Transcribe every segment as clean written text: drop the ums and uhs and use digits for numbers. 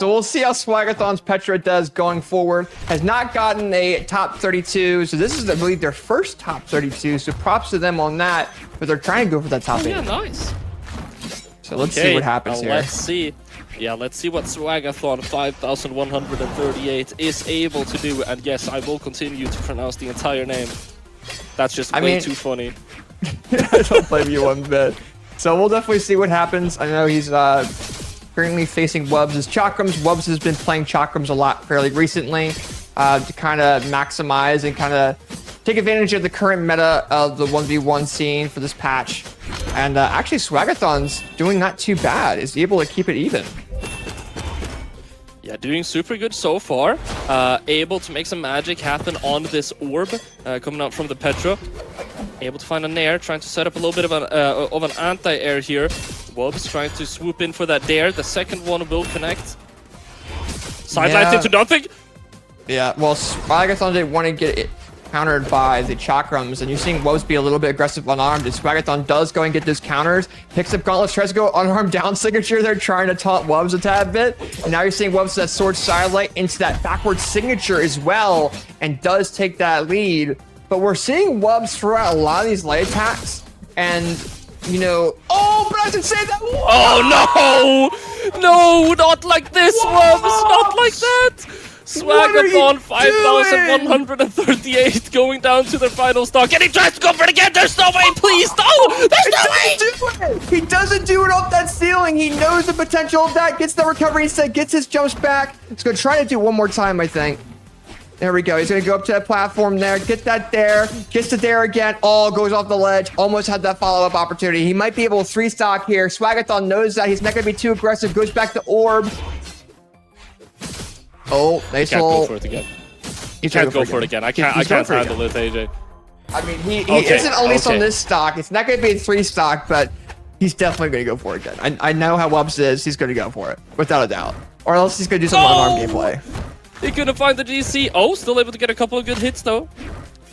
So we'll see how Swagathon's Petra does going forward. Has not gotten a top 32, so this is, I believe, their first top 32. So props to them on that, but they're trying to go for that top 8. Yeah, nice. So let's see what happens here. Let's see. Yeah, let's see what Swagathon5138 is able to do. And yes, I will continue to pronounce the entire name. That's just way too funny. I don't blame you one bit. So we'll definitely see what happens. I know he's currently facing wubz' chakrams. wubz has been playing chakrams a lot fairly recently to kind of maximize and kind of take advantage of the current meta of the 1v1 scene for this patch. And actually, Swagathon's doing not too bad. Is able to keep it even. Yeah, doing super good so far. Able to make some magic happen on this orb coming out from the Petra. Able to find a nair, trying to set up a little bit of an anti-air here. wubz trying to swoop in for that dare. The second one will connect. Sidelined into nothing. Yeah, well, Swagathon didn't want to get it countered by the chakrams, and you're seeing wubz be a little bit aggressive unarmed, and Swagathon does go and get those counters, picks up gauntlets, tries to go unarmed down signature. They're trying to taunt wubz a tad bit, and now you're seeing wubz that sword sidelight into that backward signature as well, and does take that lead. But we're seeing wubz throw out a lot of these light attacks, and you know, oh, but I should say that. Oh no, no, not like this, wubz, not like that. Swagathon 5138 going down to their final stock, and he tries to go for it again. There's no way, please, no! There's no way! He doesn't do it off that ceiling. He knows the potential of that, gets the recovery instead, gets his jumps back. He's gonna try to do one more time, I think. There we go. He's gonna go up to that platform there, get that there, gets to there again. Oh, goes off the ledge. Almost had that follow-up opportunity. He might be able to 3-stock here. Swagathon knows that. He's not gonna be too aggressive. Goes back to orb. Oh, nice little. Go for it again. He can't go for it again. I can't handle it, AJ. I mean, he isn't at least on this stock. It's not going to be a 3-stock, but he's definitely going to go for it again. I know how wubz is. He's going to go for it, without a doubt. Or else he's going to do some unarmed gameplay. He couldn't find the GC. Oh, still able to get a couple of good hits, though.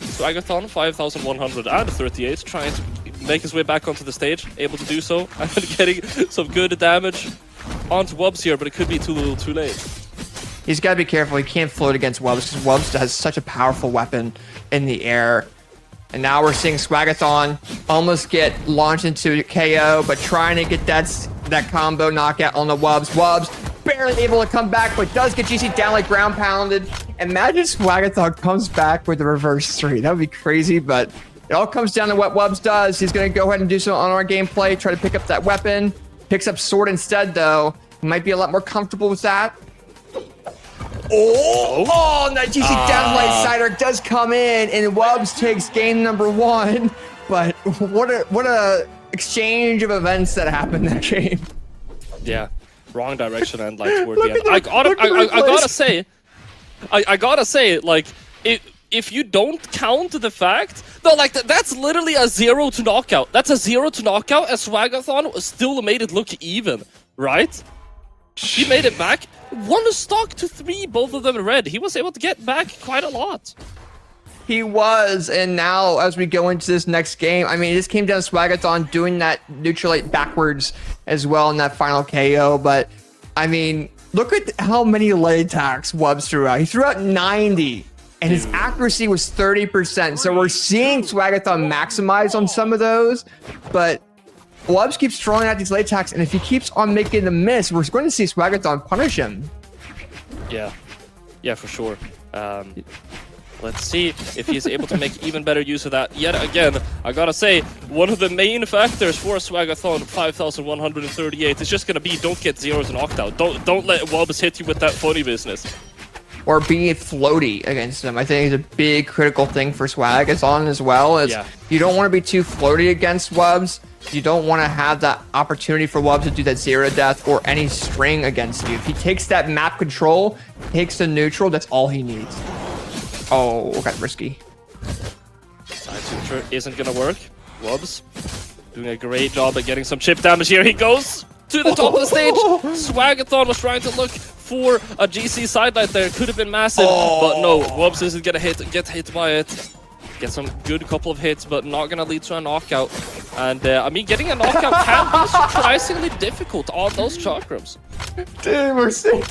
Swagathon 5138 trying to make his way back onto the stage. Able to do so. And getting some good damage onto wubz here, but it could be too little too late. He's got to be careful. He can't float against wubz because wubz has such a powerful weapon in the air. And now we're seeing Swagathon almost get launched into KO, but trying to get that combo knockout on the wubz. wubz barely able to come back, but does get GC down like ground pounded. Imagine Swagathon comes back with the reverse 3. That would be crazy, but it all comes down to what wubz does. He's going to go ahead and do some unarmed gameplay, try to pick up that weapon. Picks up sword instead, though. He might be a lot more comfortable with that. Oh, that GC downlight sider does come in, and wubz takes game number 1. But what a exchange of events that happened that game. Yeah, wrong direction and like toward the end. I gotta say, like if you don't count the fact, no, like that's literally a 0 to knockout. That's a 0 to knockout, and Swagathon still made it look even, right? He made it back. 1 stock to 3, both of them red. He was able to get back quite a lot. He was, and now as we go into this next game, I mean, this came down to Swagathon doing that neutralite backwards as well in that final KO. But I mean, look at how many light attacks wubz threw out. He threw out 90, and his accuracy was 30%. So we're seeing Swagathon maximize on some of those, but wubz keeps throwing out these late attacks, and if he keeps on making them miss, we're going to see Swagathon punish him. Yeah, for sure. Let's see if he's able to make even better use of that. Yet again, I gotta say, one of the main factors for Swagathon 5138 is just gonna be don't get 0s knocked out. Don't let wubz hit you with that funny business. Or being floaty against him. I think is a big critical thing for Swagathon as well. You don't want to be too floaty against wubz. You don't want to have that opportunity for wubz to do that 0 death or any string against you. If he takes that map control, takes the neutral, that's all he needs. Oh, got risky. Side suture isn't gonna work. wubz doing a great job at getting some chip damage here. He goes to the top of the stage. Swagathon was trying to look for a GC sidelight there. Could have been massive, but no. wubz isn't gonna get hit by it. Get some good couple of hits, but not gonna lead to a knockout. And I mean, getting a knockout can be surprisingly difficult on those chakrams. Dude, we're seeing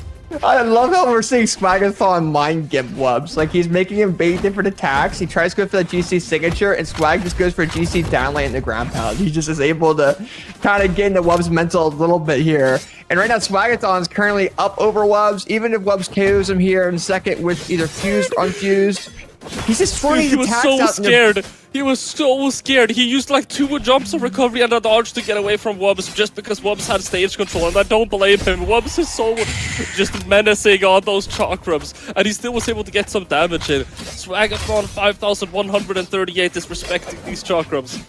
I love how we're seeing Swagathon mind gimp wubz. Like, he's making him bait different attacks. He tries to go for that GC signature, and Swag just goes for a GC down lane in the ground pound. He just is able to kind of get into wubz mental a little bit here. And right now, Swagathon is currently up over wubz. Even if wubz KOs him here in second with either fused or unfused, he's just throwing his attacks out. He was so scared. He was so scared. He used like 2 jumps of recovery and a dodge to get away from wubz just because wubz had stage control, and I don't blame him. wubz is so just menacing on those chakrams, and he still was able to get some damage in. Swagathon5138 is respecting these chakrams.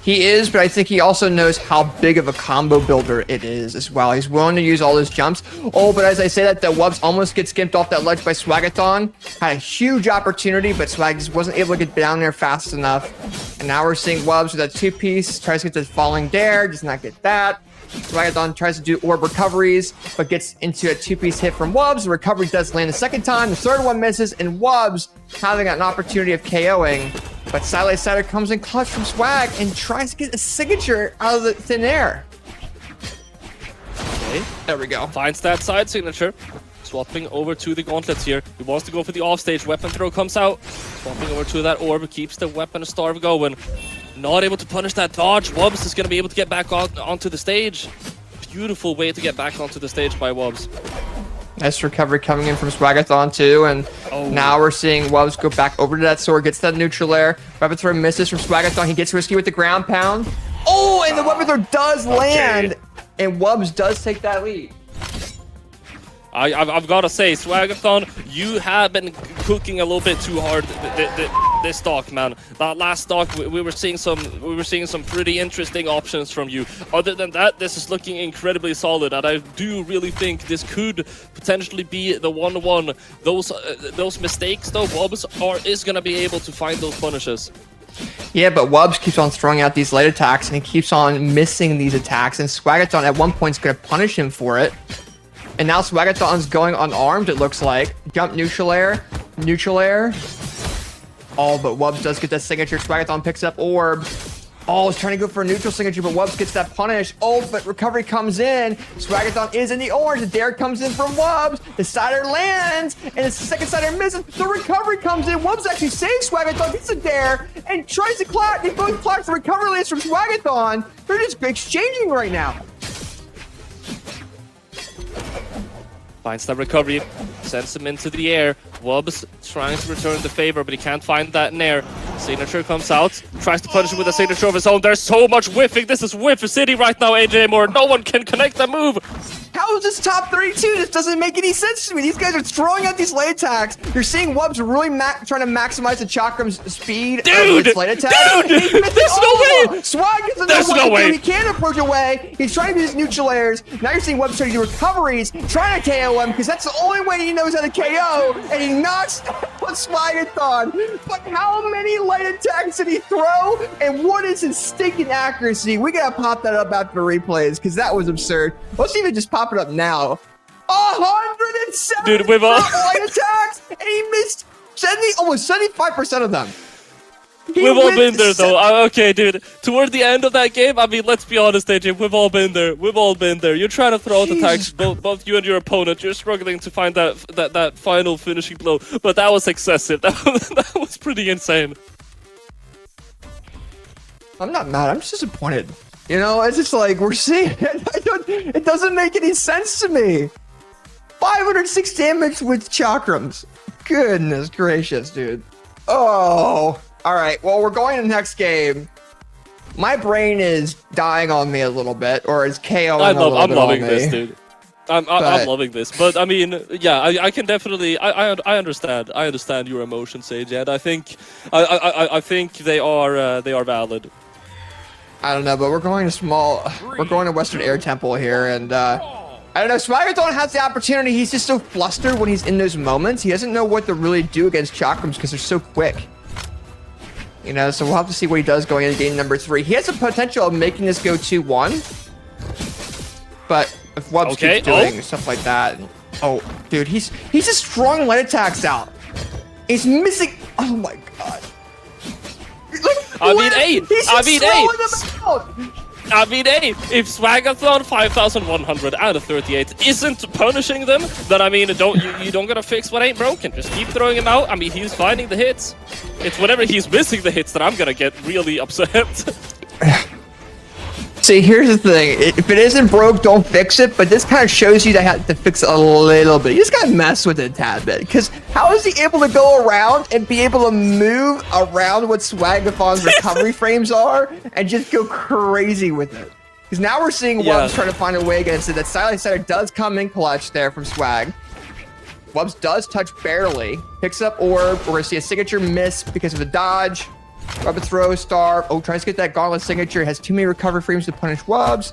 He is, but I think he also knows how big of a combo builder it is as well. He's willing to use all those jumps. Oh, but as I say that, the wubz almost gets skimped off that ledge by Swagathon. Had a huge opportunity, but Swag just wasn't able to get down there fast enough. And now we're seeing wubz with that 2-piece. Tries to get the falling dare, does not get that. Swagathon tries to do orb recoveries, but gets into a 2-piece hit from wubz. The recovery does land the second time. The third one misses, and wubz having an opportunity of KOing. But Satellite Satyr comes in clutch from Swag and tries to get a signature out of the thin air. Okay, there we go. Finds that side signature. Swapping over to the gauntlets here. He wants to go for the offstage. Weapon throw comes out. Swapping over to that orb. Keeps the weapon starve going. Not able to punish that dodge. wubz is going to be able to get back onto the stage. Beautiful way to get back onto the stage by wubz. Nice recovery coming in from Swagathon too, and now we're seeing wubz go back over to that sword, gets that neutral air. Weapon throw misses from Swagathon. He gets risky with the ground pound. Oh, and the weapon throw does land, and wubz does take that lead. I've got to say, Swagathon, you have been cooking a little bit too hard this stock, man. That last stock, we were seeing some pretty interesting options from you. Other than that, this is looking incredibly solid, and I do really think this could potentially be the 1-1. Those mistakes, though, wubz is gonna be able to find those punishes. Yeah, but wubz keeps on throwing out these light attacks, and he keeps on missing these attacks, and Swagathon at one point is gonna punish him for it. And now Swagathon's going unarmed, it looks like. Jump neutral air. Neutral air. Oh, but wubz does get that signature. Swagathon picks up orb. Oh, he's trying to go for a neutral signature, but wubz gets that punish. Oh, but recovery comes in. Swagathon is in the orange. The dare comes in from wubz. The sider lands, and the second sider misses. The recovery comes in. wubz actually saves Swagathon, gets a dare, and tries to clap. They both clap the recovery lands from Swagathon. They're just exchanging right now. Finds that recovery, sends him into the air. wubz trying to return the favor, but he can't find that in air. Signature comes out, tries to punish him with a signature of his own. There's so much whiffing. This is whiff city right now, AJ Moore. No one can connect that move. How is this top 32? This doesn't make any sense to me. These guys are throwing out these late attacks. You're seeing wubz really trying to maximize the chakram's speed of its late attack. Dude! There's no way! Swag doesn't know what to do. He can't approach away. He's trying to do his neutral airs. Now you're seeing wubz trying to do recoveries, trying to KO him, because that's the only way he knows how to KO, and he knocks what Swagathon. But how many light attacks did he throw? And what is his stinking accuracy? We gotta pop that up after replays, because that was absurd. Let's even just pop it up now. 107 light attacks, and he missed almost 75% of them. We've all been there, though. Okay, dude. Toward the end of that game, I mean, let's be honest, AJ. We've all been there. We've all been there. You're trying to throw out attacks, both you and your opponent. You're struggling to find that final finishing blow, but that was excessive. That was pretty insane. I'm not mad. I'm just disappointed. You know, it's just like we're seeing it. It doesn't make any sense to me. 506 damage with chakrams. Goodness gracious, dude. Oh. All right, well, we're going to the next game. My brain is dying on me a little bit, or is KOing a little bit on me. I'm loving this, dude. I'm loving this, but I mean, yeah, I can definitely, I understand your emotions, AJ, and I think they are valid. I don't know, but we're going to Western Air Temple here, and I don't know, Swagathon has the opportunity. He's just so flustered when he's in those moments. He doesn't know what to really do against chakrams because they're so quick. You know, so we'll have to see what he does going into game number 3. He has the potential of making this go 2-1. But if wubz keeps doing stuff like that. Oh, dude, he's just throwing light attacks out. He's missing. Oh my god. I mean, hey, if Swagathon 5138 isn't punishing them, then I mean, you don't gotta fix what ain't broken. Just keep throwing him out. I mean, he's finding the hits. It's whenever he's missing the hits that I'm gonna get really upset. See, here's the thing. If it isn't broke, don't fix it. But this kind of shows you that you have to fix it a little bit. You just gotta mess with it a tad bit. Because how is he able to go around and be able to move around what Swagathon's recovery frames are and just go crazy with it? Because now we're seeing wubz trying to find a way against it. That Silent Center does come in clutch there from Swag. wubz does touch barely. Picks up orb. We're gonna see a signature miss because of the dodge. Weapon throw, star. Oh, tries to get that gauntlet signature. Has too many recovery frames to punish wubz.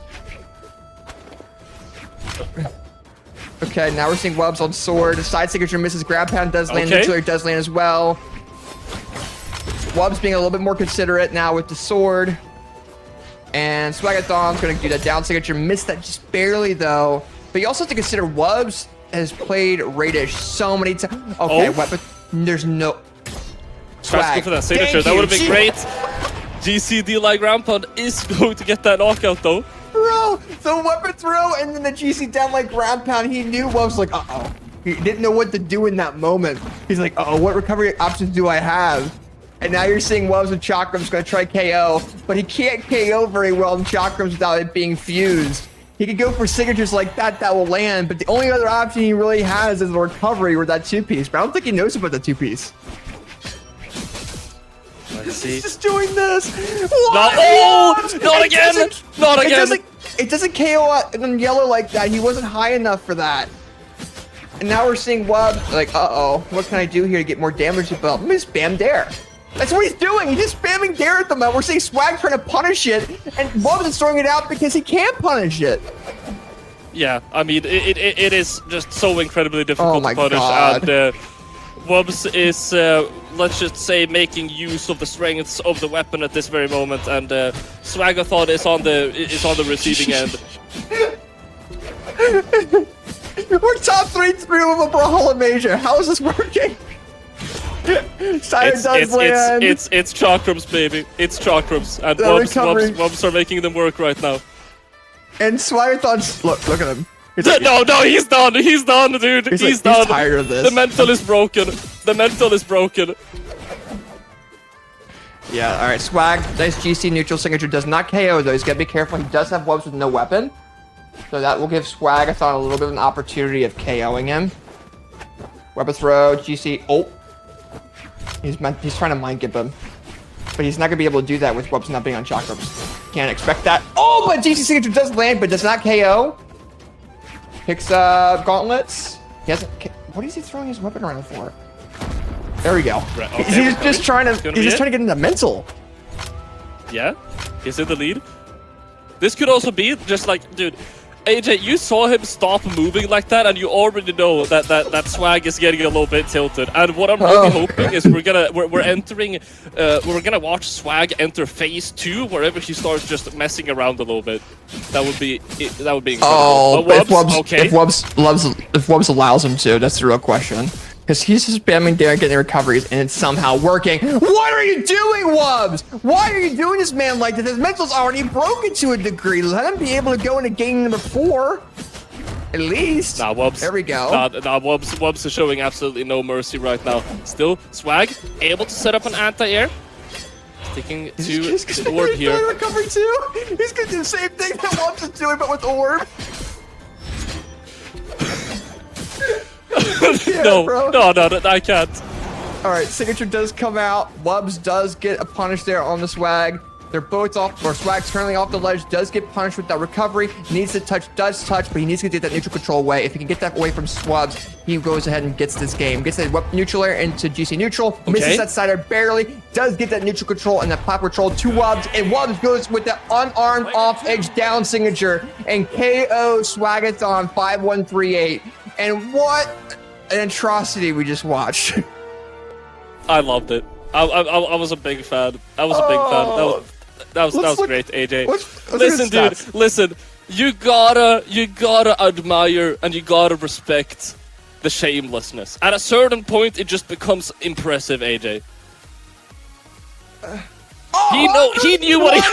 Okay, now we're seeing wubz on sword. Side signature misses. Grab pound does land. Nuclear does land as well. wubz being a little bit more considerate now with the sword. And Swagathon's going to do that down signature. Missed that just barely, though. But you also have to consider wubz has played Radish so many times. Okay, weapon. There's no... Tries to go for that signature. That would have been great. GCD like ground pound is going to get that knockout though. Bro, the weapon throw and then the GC down like ground pound. He knew wubz like, uh-oh. He didn't know what to do in that moment. He's like, uh-oh, what recovery options do I have? And now you're seeing wubz with chakrams going to try KO, but he can't KO very well in chakrams without it being fused. He could go for signatures like that will land, but the only other option he really has is the recovery with that two-piece. But I don't think he knows about the two-piece. He's just doing this. Not again! Not again! It doesn't KO in yellow like that. He wasn't high enough for that. And now we're seeing wubz like, uh-oh, what can I do here to get more damage to belt? Let me spam dare. That's what he's doing. He's just spamming dare at the moment. We're seeing Swag trying to punish it, and wubz is throwing it out because he can't punish it. Yeah, I mean, it is just so incredibly difficult to punish. God. And wubz is, let's just say, making use of the strengths of the weapon at this very moment, and Swagathon is on the receiving end. We're top 3 through of a Brawlhalla Major. How is this working? It's chakrams, baby. It's chakrams, and wubz are making them work right now. And Swagathon's look at him. No, he's done. He's done, dude. He's done. He's tired of this. The mental is broken. The mental is broken. Yeah, all right. Swag, nice GC neutral signature. Does not KO, though. He's got to be careful. He does have wubz with no weapon. So that will give Swagathon a little bit of an opportunity of KOing him. Weapon throw, GC. Oh. He's trying to mind gimp him. But he's not going to be able to do that with wubz not being on chakrams. Can't expect that. Oh, but GC signature does land, but does not KO. Picks up gauntlets. He hasn't. What is he throwing his weapon around for? There we go. Right, okay, he's just trying to. He's just trying to get into mental. Yeah, he's in the lead. This could also be just like, dude. AJ, you saw him stop moving like that, and you already know that Swag is getting a little bit tilted. And what I'm really hoping is we're gonna watch Swag enter phase 2, wherever he starts just messing around a little bit. That would be incredible. Oh, if wubz allows him to, that's the real question. Because he's just spamming there, getting recoveries, and it's somehow working. What are you doing, wubz? Why are you doing this man like this? His mental's already broken to a degree. Let him be able to go into game number 4. At least. Nah, wubz. There we go. Nah, wubz is showing absolutely no mercy right now. Still, Swag able to set up an anti-air. Sticking to the orb here. He's recovery too. He's gonna do the same thing that wubz is doing, but with orb. No, I can't. All right, signature does come out. wubz does get a punish there on the Swag. They're both off, or Swag's currently off the ledge, does get punished with that recovery. Needs to touch, does touch, but he needs to get that neutral control away. If he can get that away from wubz, he goes ahead and gets this game. Gets that neutral air into GC neutral, misses that side air barely, does get that neutral control and that platform control to wubz, and wubz goes with the unarmed off-edge down signature and KO Swagathon5138. And what an atrocity we just watched. I loved it. I was a big fan. I was a big fan. That was great, AJ. Listen, dude. Listen. You gotta admire and you gotta respect the shamelessness. At a certain point, it just becomes impressive, AJ. He knew what he had